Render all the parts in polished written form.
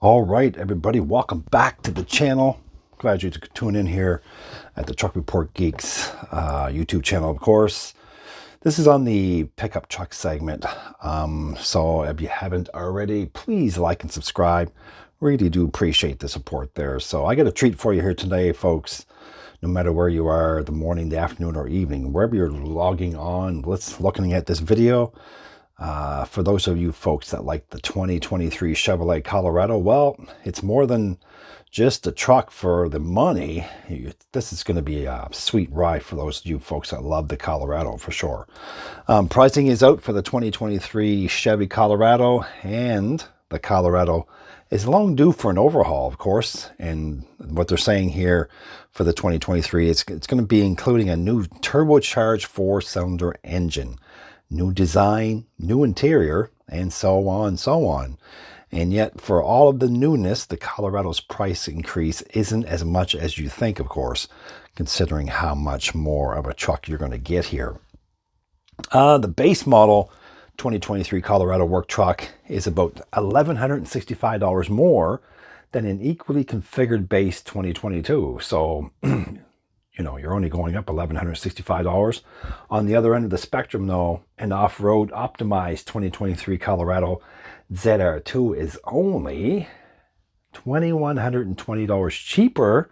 All right, everybody, welcome back to the channel. Glad you could tune in here at the Truck Report Geeks YouTube channel, of course. This is on the pickup truck segment. So if you haven't already, please like and subscribe. Really do appreciate the support there. So I got a treat for you here today, folks. No matter where you are, the morning, the afternoon, or evening, wherever you're logging on, looking at this video. For those of you folks that like the 2023 Chevrolet Colorado, well, it's more than just a truck for the money. This is going to be a sweet ride for those of you folks that love the Colorado for sure. Pricing is out for the 2023 Chevy Colorado, and the Colorado is long due for an overhaul, of course. And what they're saying here for the 2023, it's going to be including a new turbocharged four-cylinder engine. New design, new interior, and so on and so on. And yet, for all of the newness, the Colorado's price increase isn't as much as you think, of course, considering how much more of a truck you're going to get here. The base model 2023 Colorado work truck is about $1,165 more than an equally configured base 2022. So, you know, you're only going up $1,165. On the other end of the spectrum, though, an off-road optimized 2023 Colorado ZR2 is only $2,120 cheaper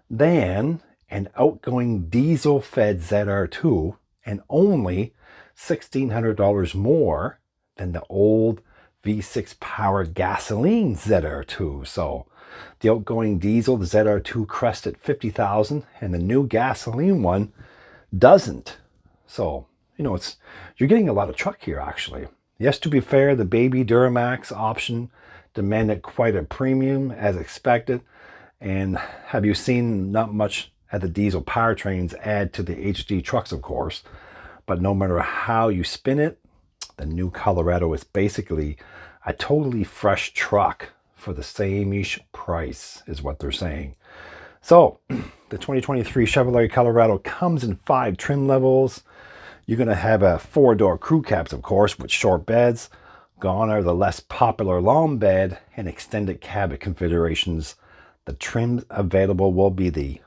than an outgoing diesel-fed ZR2 and only $1,600 more than the old V6 powered gasoline ZR2. So the outgoing diesel, the ZR2, crests at 50,000, and the new gasoline one doesn't. So, you know, you're getting a lot of truck here, actually. Yes, to be fair, the Baby Duramax option demanded quite a premium, as expected. And have you seen not much at the diesel powertrains add to the HD trucks, of course. But no matter how you spin it, the new Colorado is basically a totally fresh truck for the same-ish price, is what they're saying. So the 2023 Chevrolet Colorado comes in 5 trim levels. You're going to have a 4-door crew cabs, of course, with short beds. Gone are the less popular long bed and extended cab configurations. The trims available will be the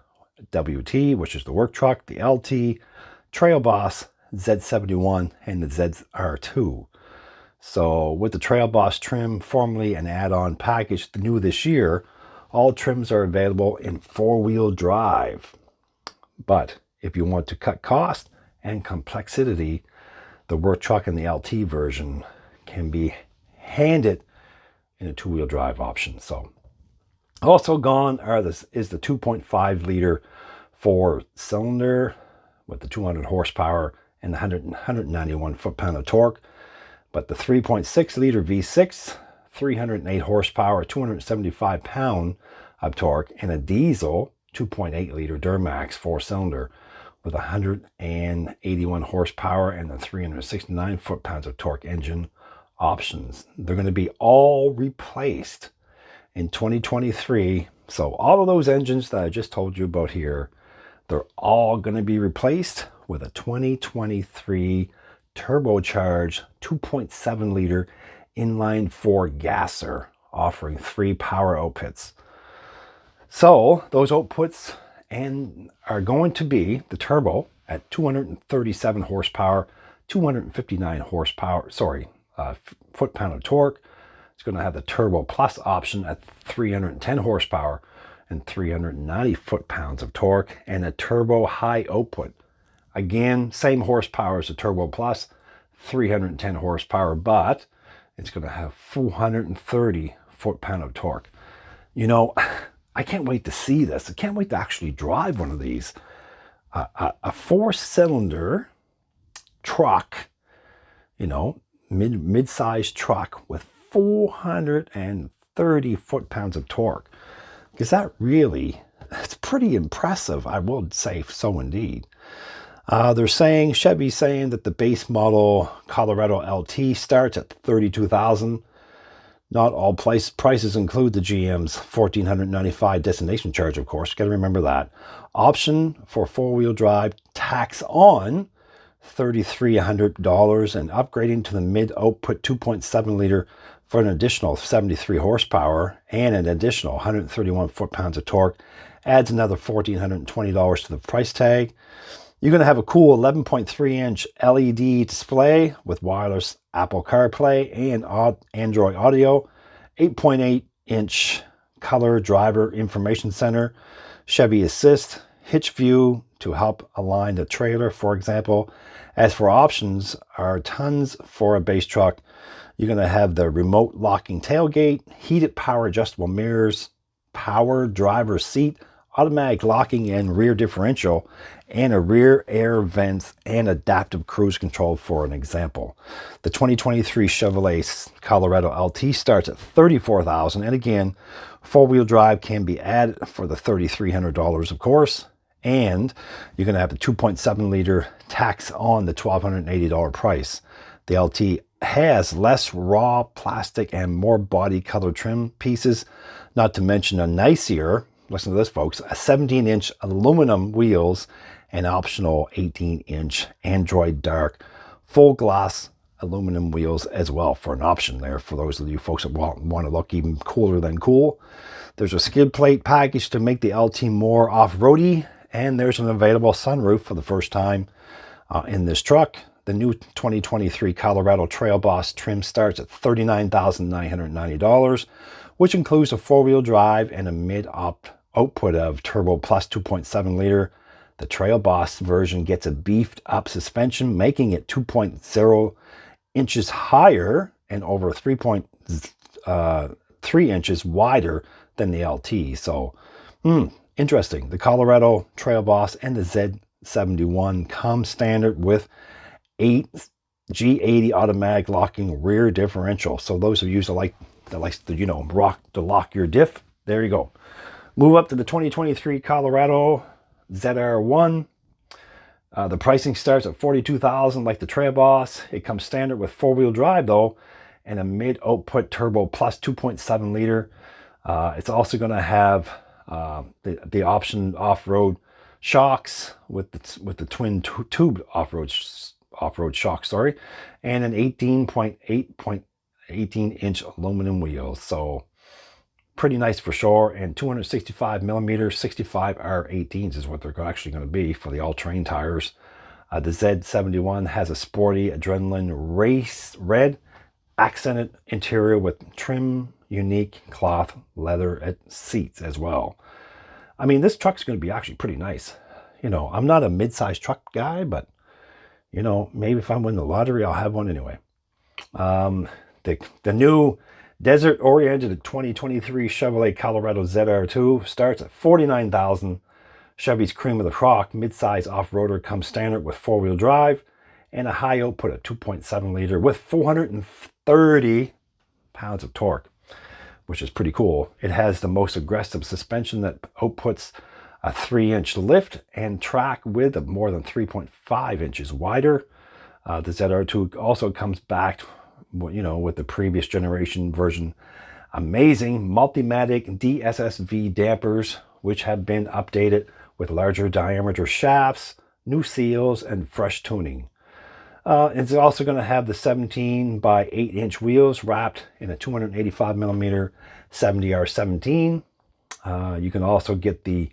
WT, which is the work truck, the LT, Trail Boss, Z71, and the ZR2. So with the Trail Boss trim, formerly an add-on package new this year, all trims are available in 4-wheel drive. But if you want to cut cost and complexity, the work truck and the LT version can be handed in a 2-wheel drive option. So also gone is the 2.5 liter 4-cylinder with the 200 horsepower and 191 foot-pound of torque. But the 3.6 liter V6, 308 horsepower, 275 pound of torque, and a diesel 2.8 liter Duramax 4-cylinder with 181 horsepower and the 369 foot-pounds of torque engine options. They're going to be all replaced in 2023. So all of those engines that I just told you about here, they're all going to be replaced with a 2023 turbocharged 2.7 liter inline 4 gasser offering 3 power outputs. So those outputs are going to be the turbo at 237 horsepower, 259 horsepower, foot-pound of torque. It's going to have the Turbo Plus option at 310 horsepower and 390 foot-pounds of torque, and a turbo high output. Again, same horsepower as the Turbo Plus, 310 horsepower, but it's going to have 430 foot-pound of torque. You know, I can't wait to see this. I can't wait to actually drive one of these. A 4-cylinder truck, you know, mid-sized truck with 430 foot-pounds of torque. Because that really, it's pretty impressive. I will say so indeed. Chevy's saying that the base model Colorado LT starts at $32,000. Not all prices include the GM's $1,495 destination charge, of course. Got to remember that. Option for 4-wheel drive, tax on $3,300, and upgrading to the mid-output 2.7 liter for an additional 73 horsepower and an additional 131 foot-pounds of torque. Adds another $1,420 to the price tag. You're going to have a cool 11.3-inch LED display with wireless Apple CarPlay and Android Audio, 8.8-inch color driver information center, Chevy Assist, hitch view to help align the trailer, for example. As for options, are tons for a base truck. You're going to have the remote locking tailgate, heated power adjustable mirrors, power driver seat, automatic locking and rear differential, and a rear air vents and adaptive cruise control, for an example. The 2023 Chevrolet Colorado LT starts at $34,000, and again, four-wheel drive can be added for the $3,300, of course. And you're going to have the 2.7 liter tax on the $1,280 price. The LT has less raw plastic and more body color trim pieces, not to mention a nicer, listen to this folks, a 17-inch aluminum wheels and optional 18-inch Android Dark full glass aluminum wheels as well, for an option there for those of you folks that want to look even cooler than cool. There's a skid plate package to make the LT more off-roady, and there's an available sunroof for the first time in this truck. The new 2023 Colorado Trail Boss trim starts at $39,990, which includes a four-wheel drive and a mid-output of turbo plus 2.7 liter. The Trail Boss version gets a beefed up suspension, making it 2.0 inches higher and over 3.3 inches wider than the LT. So, interesting. The Colorado Trail Boss and the Z71 come standard with 8 G80 automatic locking rear differential. So those of you that like to lock your diff, there you go. Move up to the 2023 Colorado ZR1. The pricing starts at $42,000 like the Trail Boss. It comes standard with four-wheel drive though, and a mid-output turbo plus 2.7 liter. It's also going to have the option off-road shocks with the twin tube off-road shocks, and an 18-inch aluminum wheels. So pretty nice for sure. And 265 millimeter 65 R18s is what they're actually going to be for the all-terrain tires. The Z71 has a sporty adrenaline race red accented interior with trim, unique cloth leather seats as well. I mean, this truck's going to be actually pretty nice. I'm not a mid-size truck guy, but maybe if I win the lottery, I'll have one anyway. The new desert-oriented 2023 Chevrolet Colorado ZR2 starts at $49,000. Chevy's cream of the crop mid-size off-roader comes standard with four-wheel drive and a high output of 2.7 liter with 430 pounds of torque, which is pretty cool. It has the most aggressive suspension that outputs a 3-inch lift and track width of more than 3.5 inches wider. The ZR2 also comes back, with the previous generation version. Amazing Multimatic DSSV dampers, which have been updated with larger diameter shafts, new seals, and fresh tuning. It's also going to have the 17 by 8-inch wheels wrapped in a 285 millimeter 70R17. You can also get the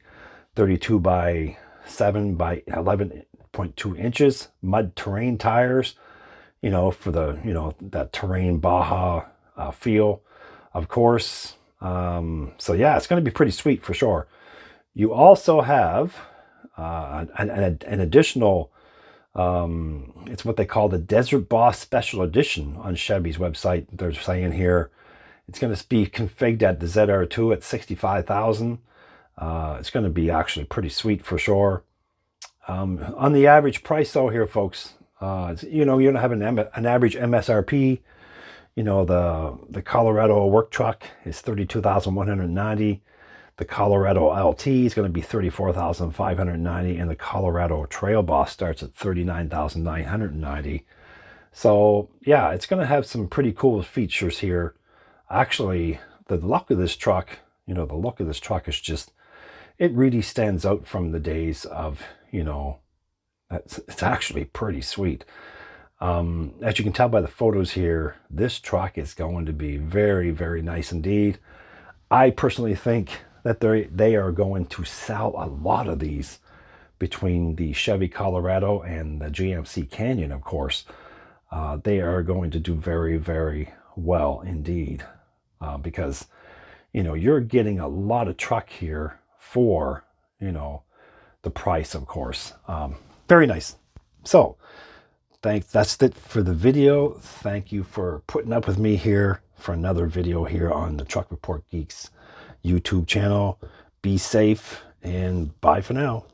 32 by 7 by 11.2 inches mud terrain tires, for the, that terrain Baja feel, of course. So yeah, it's going to be pretty sweet for sure. You also have an additional, it's what they call the Desert Boss Special Edition on Chevy's website. They're saying here, it's going to be configured at the ZR2 at $65,000. It's going to be actually pretty sweet for sure. On the average price though here, folks, you're going to have an average MSRP. The Colorado work truck is $32,190. The Colorado LT is going to be $34,590, and the Colorado Trail Boss starts at $39,990. So yeah, it's going to have some pretty cool features here. Actually, the look of this truck, is just, it really stands out from the days of, it's actually pretty sweet. As you can tell by the photos here, this truck is going to be very, very nice indeed. I personally think that they are going to sell a lot of these between the Chevy Colorado and the GMC Canyon, of course. They are going to do very, very well indeed, because, you know, you're getting a lot of truck here for, you know, the price, of course. Very nice. So, thanks. That's it for the video. Thank you for putting up with me here for another video here on the Truck Report Geeks YouTube channel. Be safe and bye for now.